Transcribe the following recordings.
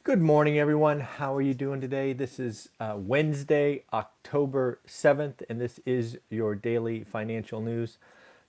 Good morning, everyone. How are you doing today? This is Wednesday, October 7th, and this is your daily financial news.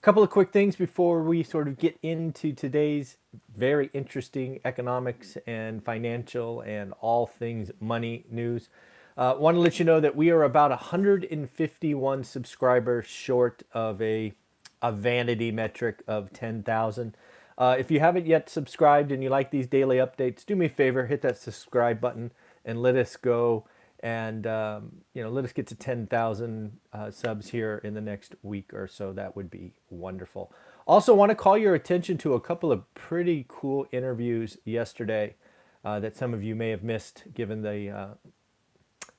A couple of quick things before we sort of get into today's very interesting economics and financial and all things money news. Want to let you know that we are about 151 subscribers short of a vanity metric of 10,000. If you haven't yet subscribed and you like these daily updates, do me a favor, hit that subscribe button and let us go and let us get to 10,000 subs here in the next week or so. That would be wonderful. Also, want to call your attention to a couple of pretty cool interviews yesterday that some of you may have missed, given the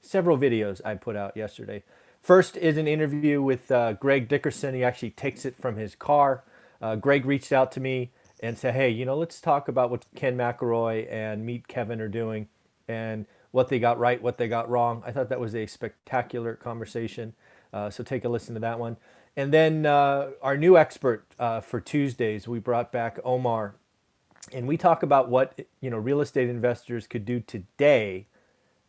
several videos I put out yesterday. First is an interview with Greg Dickerson. He actually takes it from his car. Greg reached out to me and said, hey, let's talk about what Ken McElroy and Meet Kevin are doing and what they got right, what they got wrong. I thought that was a spectacular conversation. So take a listen to that one. And then our new expert for Tuesdays, we brought back Omar. And we talk about what real estate investors could do today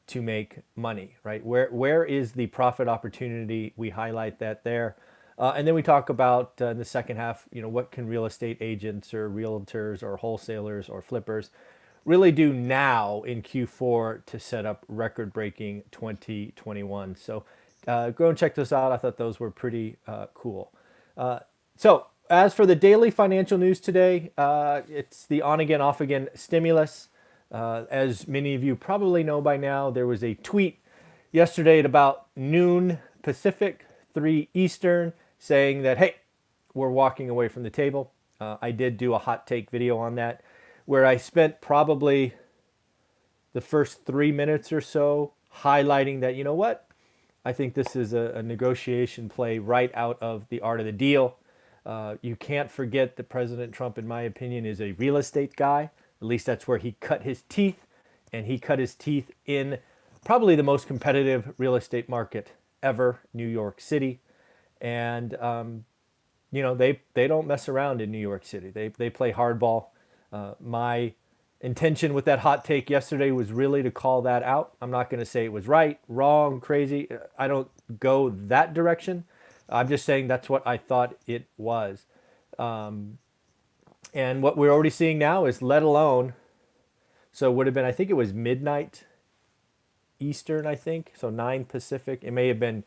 to make money, right? Where is the profit opportunity? We highlight that there. And then we talk about in the second half, what can real estate agents or realtors or wholesalers or flippers really do now in Q4 to set up record-breaking 2021. So go and check those out. I thought those were pretty cool. So as for the daily financial news today, it's the on-again, off-again stimulus. As many of you probably know by now, there was a tweet yesterday at about noon Pacific, 3 Eastern, saying that, hey, we're walking away from the table. I did do a hot take video on that where I spent probably the first 3 minutes or so highlighting that, what? I think this is a negotiation play right out of The Art of the Deal. You can't forget that President Trump, in my opinion, is a real estate guy. At least that's where he cut his teeth, and he cut his teeth in probably the most competitive real estate market ever, New York City. And they don't mess around in New York City. They play hardball. My intention with that hot take yesterday was really to call that out. I'm not going to say it was right, wrong, crazy. I don't go that direction. I'm just saying that's what I thought it was. And what we're already seeing now is let alone, so it would have been, I think it was midnight Eastern, I think. So 9 Pacific. It may have been,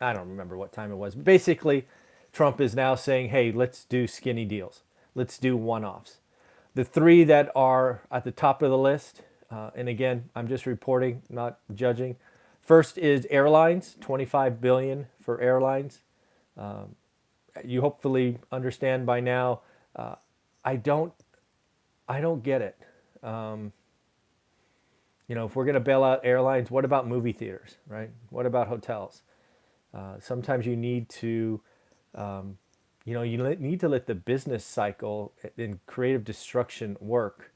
I don't remember what time it was. But basically, Trump is now saying, hey, let's do skinny deals. Let's do one-offs. The 3 that are at the top of the list, and again, I'm just reporting, not judging. First is airlines, $25 billion for airlines. You hopefully understand by now. I don't get it. If we're going to bail out airlines, what about movie theaters, right? What about hotels? Sometimes you need to, need to let the business cycle and creative destruction work.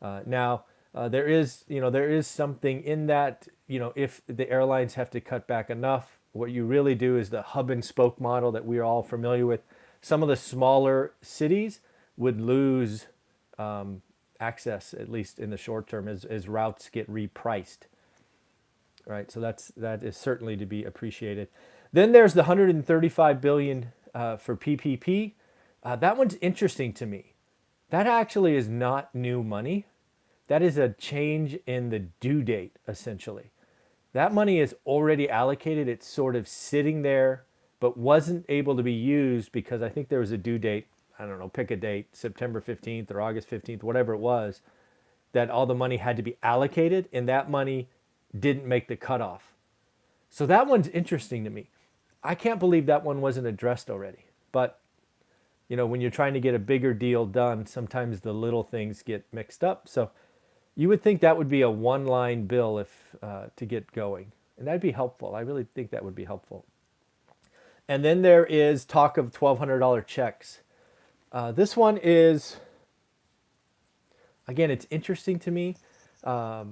Now, there is something in that, if the airlines have to cut back enough, what you really do is the hub and spoke model that we're all familiar with. Some of the smaller cities would lose access, at least in the short term, as routes get repriced. Right, so that is certainly to be appreciated. Then there's the 135 billion for PPP. That one's interesting to me. That actually is not new money. That is a change in the due date, essentially. That money is already allocated. It's sort of sitting there, but wasn't able to be used because I think there was a due date. I don't know, pick a date, September 15th or August 15th, whatever it was, that all the money had to be allocated, and that money didn't make the cutoff. So that one's interesting to me. I can't believe that one wasn't addressed already. But, when you're trying to get a bigger deal done, sometimes the little things get mixed up. So you would think that would be a one-line bill if to get going. And that'd be helpful. I really think that would be helpful. And then there is talk of $1,200 checks. This one is, again, it's interesting to me. I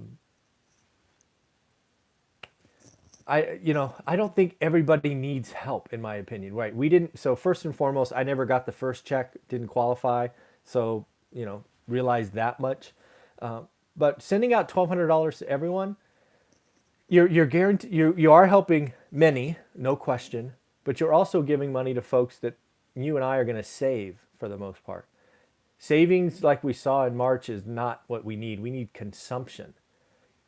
don't think everybody needs help, in my opinion, right? So first and foremost, I never got the first check, didn't qualify. So, realize that much. But sending out $1,200 to everyone, you're guaranteed you are helping many, no question, but you're also giving money to folks that you and I are going to save for the most part. Savings like we saw in March is not what we need. We need consumption.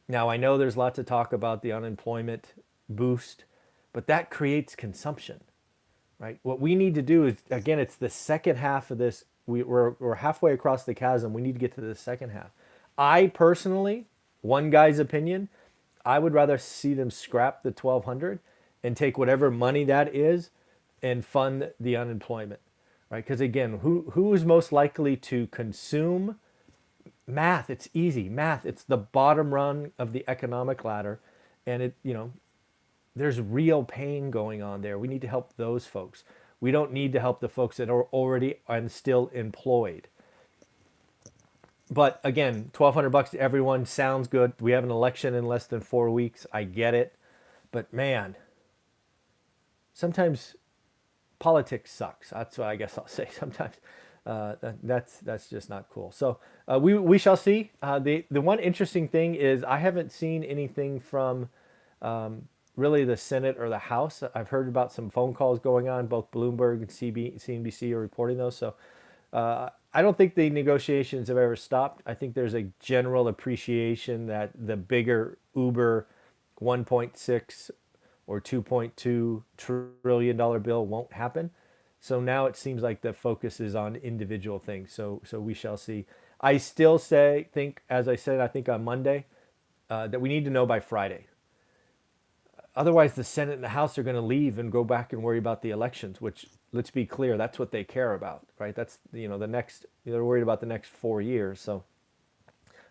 Now, I know there's lots of talk about the unemployment boost, but that creates consumption, right? What we need to do is, again, it's the second half of this. We're halfway across the chasm. We need to get to the second half. I personally, one guy's opinion, I would rather see them scrap the 1,200 and take whatever money that is and fund the unemployment, right? Because again, who is most likely to consume? Math, it's easy. Math, it's the bottom rung of the economic ladder, and there's real pain going on there. We need to help those folks. We don't need to help the folks that are already and still employed. But again, $1,200 to everyone sounds good. We have an election in less than 4 weeks. I get it, but man, sometimes politics sucks. That's what I guess I'll say. Sometimes that's just not cool. So we shall see. The one interesting thing is I haven't seen anything from really the Senate or the House. I've heard about some phone calls going on. Both Bloomberg and CNBC are reporting those. So I don't think the negotiations have ever stopped. I think there's a general appreciation that the bigger Uber 1.6 or $2.2 trillion bill won't happen. So now it seems like the focus is on individual things. So we shall see. I still think, as I said, I think on Monday, that we need to know by Friday. Otherwise, the Senate and the House are going to leave and go back and worry about the elections, which, let's be clear, that's what they care about, right? That's, the next, they're worried about the next 4 years. So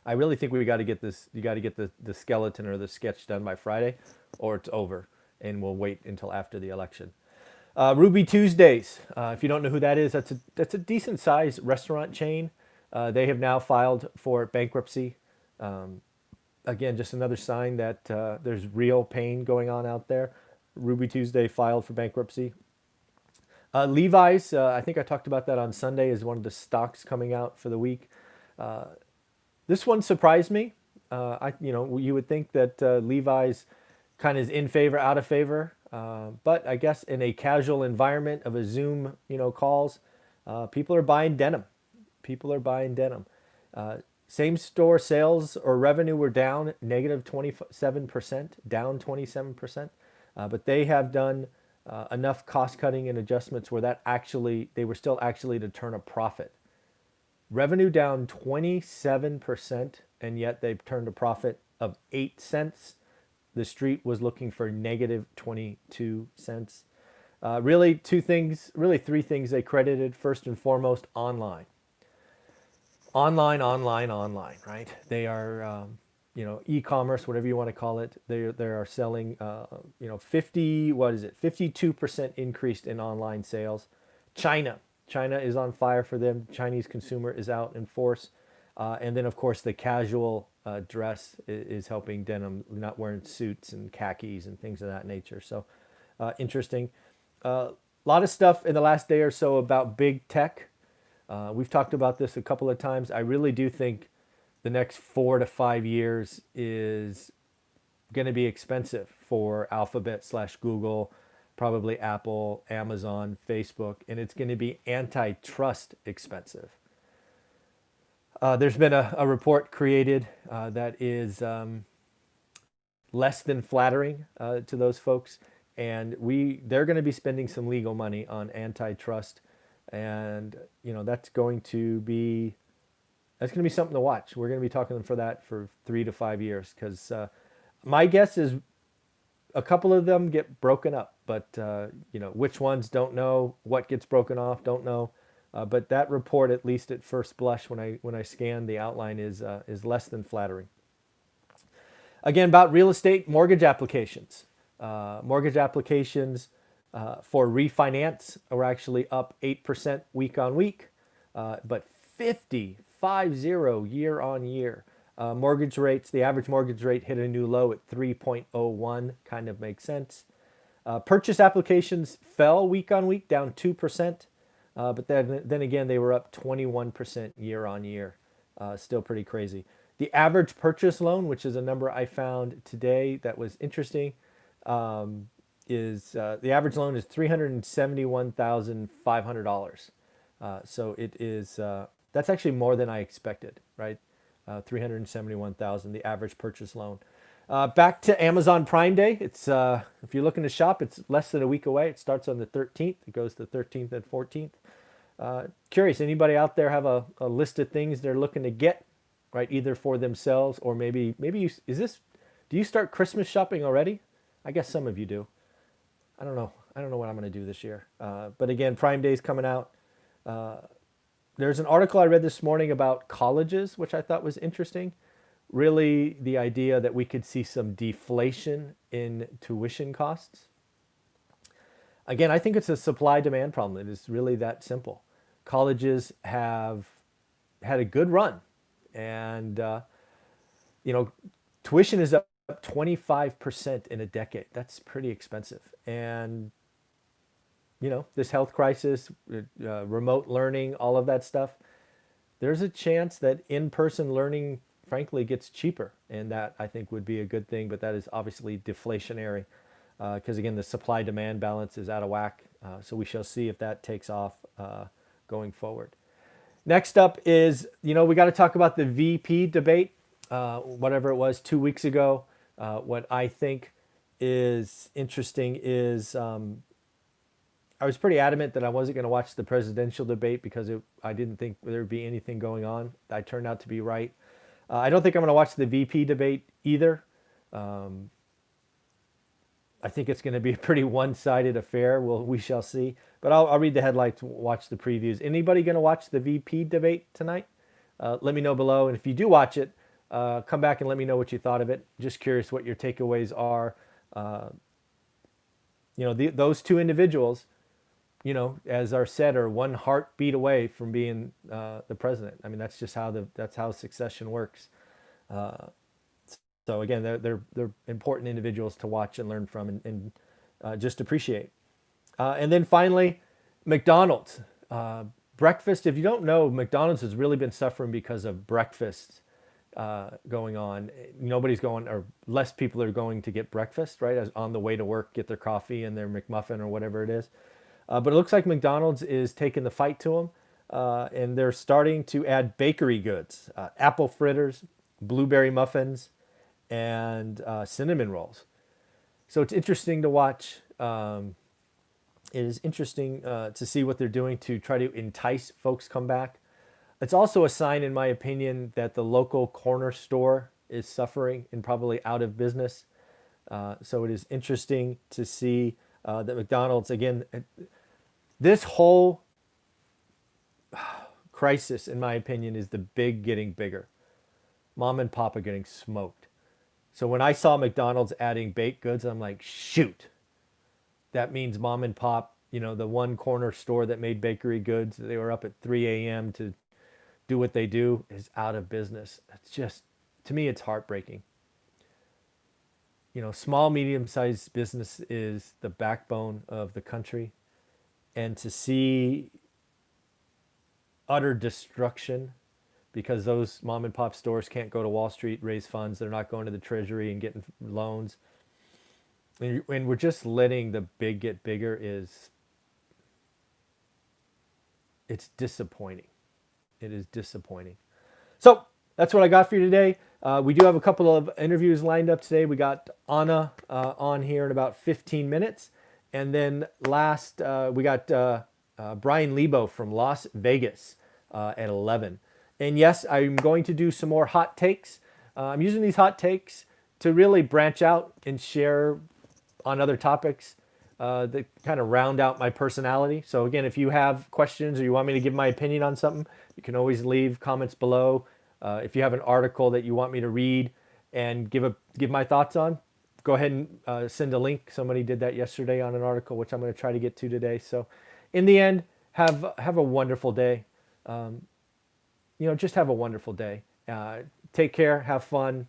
I really think we got to get this, you got to get the skeleton or the sketch done by Friday, or it's over, and we'll wait until after the election. Ruby Tuesdays, if you don't know who that is, that's a decent sized restaurant chain. They have now filed for bankruptcy. Again, just another sign that there's real pain going on out there. Ruby Tuesday filed for bankruptcy. Levi's, I think I talked about that on Sunday, is one of the stocks coming out for the week. This one surprised me. You would think that Levi's kind of is in favor, out of favor. But I guess in a casual environment of a Zoom, calls, people are buying denim. People are buying denim. Same store sales or revenue were down negative 27%, down 27%. But they have done enough cost cutting and adjustments where they were still actually to turn a profit. Revenue down 27%, and yet they've turned a profit of 8 cents. The street was looking for negative 22 cents. Really three things they credited. First and foremost, online. Online, right? They are, e-commerce, whatever you want to call it. They are selling, 52% increase in online sales. China is on fire for them. Chinese consumer is out in force. And then, of course, the casual dress is helping denim, not wearing suits and khakis and things of that nature. So interesting. A lot of stuff in the last day or so about big tech. We've talked about this a couple of times. I really do think the next 4 to 5 years is going to be expensive for Alphabet / Google, probably Apple, Amazon, Facebook, and it's going to be antitrust expensive. There's been a report created that is less than flattering to those folks, and they're going to be spending some legal money on antitrust, and that's going to be something to watch. We're going to be talking for that for 3 to 5 years, because my guess is a couple of them get broken up, but which ones, don't know. What gets broken off, don't know. But that report, at least at first blush, when I scan the outline, is less than flattering. Again, about real estate mortgage applications. Mortgage applications for refinance are actually up 8% week on week, but 50 year on year. Mortgage rates, the average mortgage rate hit a new low at 3.01, kind of makes sense. Purchase applications fell week on week, down 2%. But then again, they were up 21% year on year. Still pretty crazy. The average purchase loan, which is a number I found today that was interesting, is the average loan is $371,500. So it is that's actually more than I expected, right? 371,000, the average purchase loan. Back to Amazon Prime Day. It's if you're looking to shop, it's less than a week away. It starts on the 13th. It goes to the 13th and 14th. Curious, anybody out there have a list of things they're looking to get, right? Either for themselves or maybe you, do you start Christmas shopping already? I guess some of you do. I don't know. I don't know what I'm going to do this year. But again, Prime Day's coming out. There's an article I read this morning about colleges, which I thought was interesting. Really, the idea that we could see some deflation in tuition costs. Again, I think it's a supply demand problem. It is really that simple. Colleges have had a good run, and you know, tuition is up 25% in a decade. That's pretty expensive. And this health crisis, remote learning, all of that stuff, there's a chance that in-person learning, frankly, gets cheaper. And that, I think, would be a good thing. But that is obviously deflationary because, again, the supply-demand balance is out of whack. So we shall see if that takes off going forward. Next up is, we got to talk about the VP debate, whatever it was 2 weeks ago. What I think is interesting is I was pretty adamant that I wasn't going to watch the presidential debate because I didn't think there would be anything going on. I turned out to be right. I don't think I'm going to watch the VP debate either. I think it's going to be a pretty one-sided affair. We shall see. But I'll read the headlines, watch the previews. Anybody going to watch the VP debate tonight? Let me know below. And if you do watch it, come back and let me know what you thought of it. Just curious what your takeaways are. Those two individuals, as are said, are one heartbeat away from being the president. I mean, that's just how succession works. So again, they're important individuals to watch and learn from and just appreciate. And then finally, McDonald's breakfast. If you don't know, McDonald's has really been suffering because of breakfast going on. Nobody's going, or less people are going to get breakfast, right? As on the way to work, get their coffee and their McMuffin or whatever it is. But it looks like McDonald's is taking the fight to them, and they're starting to add bakery goods, apple fritters, blueberry muffins, and cinnamon rolls. So it's interesting to watch. It is interesting to see what they're doing to try to entice folks come back. It's also a sign, in my opinion, that the local corner store is suffering and probably out of business. So it is interesting to see that McDonald's, again, this whole crisis, in my opinion, is the big getting bigger. Mom and pop are getting smoked. So when I saw McDonald's adding baked goods, I'm like, shoot. That means mom and pop, the one corner store that made bakery goods, they were up at 3 a.m. to do what they do, is out of business. It's just, to me, it's heartbreaking. Small, medium-sized business is the backbone of the country. And to see utter destruction because those mom and pop stores can't go to Wall Street, raise funds, they're not going to the Treasury and getting loans. And we're just letting the big get bigger it's disappointing. It is disappointing. So that's what I got for you today. We do have a couple of interviews lined up today. We got Anna on here in about 15 minutes. And then last, we got Brian Lebo from Las Vegas at 11. And yes, I'm going to do some more hot takes. I'm using these hot takes to really branch out and share on other topics that kind of round out my personality. So again, if you have questions or you want me to give my opinion on something, you can always leave comments below. If you have an article that you want me to read and give my thoughts on, go ahead and send a link. Somebody did that yesterday on an article, which I'm going to try to get to today. So in the end, have a wonderful day. Just have a wonderful day. Take care, have fun,